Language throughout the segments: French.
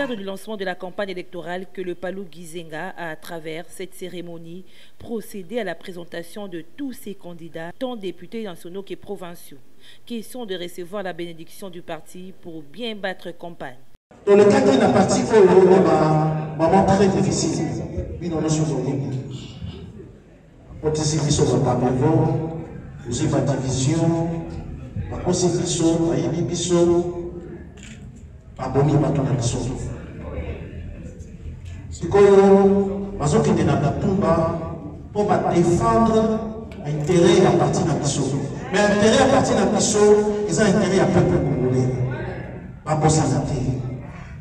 cadre du lancement de la campagne électorale que le Palou Gizenga a, à travers cette cérémonie, procédé à la présentation de tous ses candidats, tant députés nationaux que provinciaux. Question de recevoir la bénédiction du parti pour bien battre campagne. Dans le cadre d'un parti, il y a un moment très difficile. Oui, nous sommes participer sur le tableau, aussi ma division, ma constitution, ma émission, ma bonne matonation. C'est comme parce que nous avons pour défendre l'intérêt de la partie de la mission. Mais l'intérêt de la partie de la mission, ils ont intérêt à peuple congolais. Pas pour santé.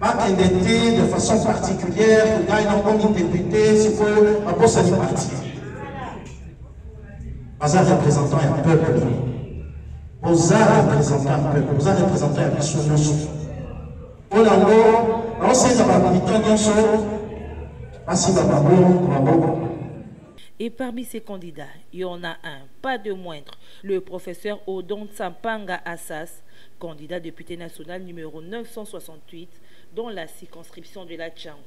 Pas qu'indemnité de façon particulière, pour gagner comme député, c'est pour sa partie. Vous êtes représentant un peuple. Vous êtes représentant un peuple. Vous êtes représentant un nation. Pour l'ango, on sait que et parmi ces candidats, il y en a un, pas de moindre, le professeur Odon Tsampanga Assas, candidat député national numéro 968 dans la circonscription de la Tchango.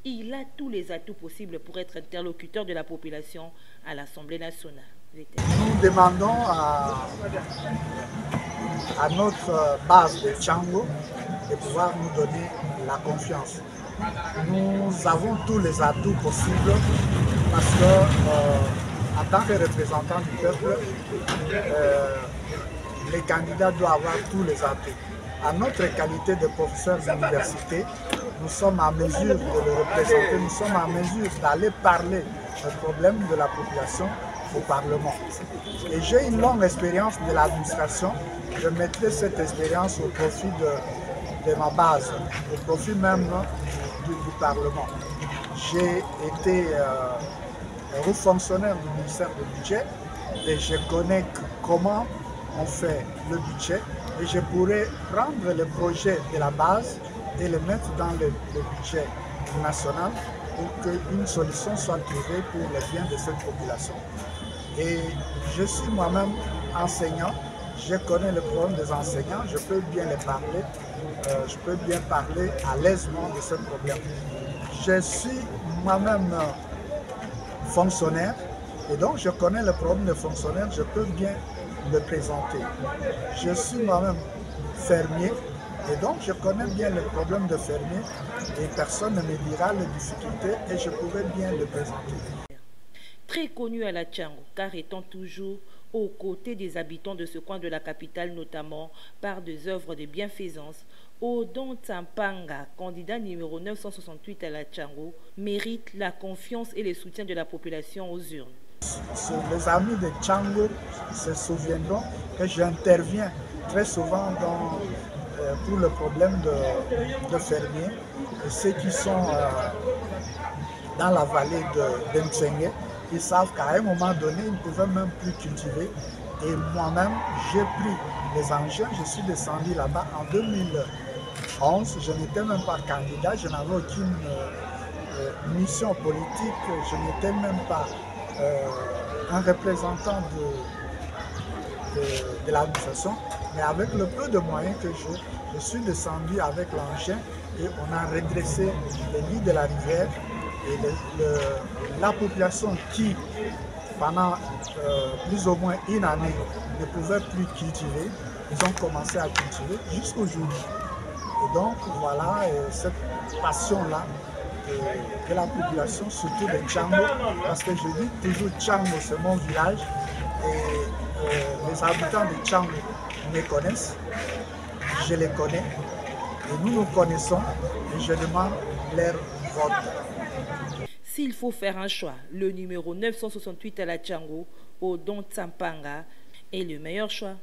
Il a tous les atouts possibles pour être interlocuteur de la population à l'Assemblée nationale. Nous demandons à notre base de Tchango de pouvoir nous donner la confiance. Nous avons tous les atouts possibles parce que, en tant que représentant du peuple, les candidats doivent avoir tous les atouts. À notre qualité de professeurs d'université, nous sommes en mesure de le représenter, nous sommes en mesure d'aller parler des problèmes de la population au Parlement. Et j'ai une longue expérience de l'administration. Je mettrai cette expérience au profit de ma base, au profit même du Parlement. J'ai été haut fonctionnaire du ministère du Budget et je connais comment on fait le budget et je pourrais prendre le projet de la base et le mettre dans le budget national pour qu'une solution soit trouvée pour le bien de cette population. Et je suis moi-même enseignant, je connais le problème des enseignants, je peux bien les parler, je peux bien parler à l'aisement de ce problème. Je suis moi-même fonctionnaire et donc je connais le problème des fonctionnaires, je peux bien le présenter. Je suis moi-même fermier et donc je connais bien le problème de fermier et personne ne me dira les difficultés et je pourrais bien le présenter. Très connu à la Tchango, car étant toujours aux côtés des habitants de ce coin de la capitale, notamment par des œuvres de bienfaisance, Odon Tsampanga, candidat numéro 968 à la Tchango, mérite la confiance et le soutien de la population aux urnes. Les amis de Tchango se souviendront que j'interviens très souvent pour le problème de fermiers, et ceux qui sont dans la vallée de Mtsenge. Ils savent qu'à un moment donné, ils ne pouvaient même plus cultiver. Et moi-même, j'ai pris les engins, je suis descendu là-bas en 2011. Je n'étais même pas candidat, je n'avais aucune mission politique, je n'étais même pas un représentant de l'administration. Mais avec le peu de moyens que j'ai, je suis descendu avec l'engin et on a redressé les lits de la rivière. Et la population qui, pendant plus ou moins une année, ne pouvait plus cultiver, ils ont commencé à cultiver jusqu'aujourd'hui. Et donc voilà cette passion-là de la population, surtout de Tchango, parce que je dis toujours Tchango, c'est mon village, et les habitants de Tchango me connaissent, je les connais, et nous nous connaissons, et je demande leur vote. S'il faut faire un choix, le numéro 968 à la Tchango, Odon Tsampanga, est le meilleur choix.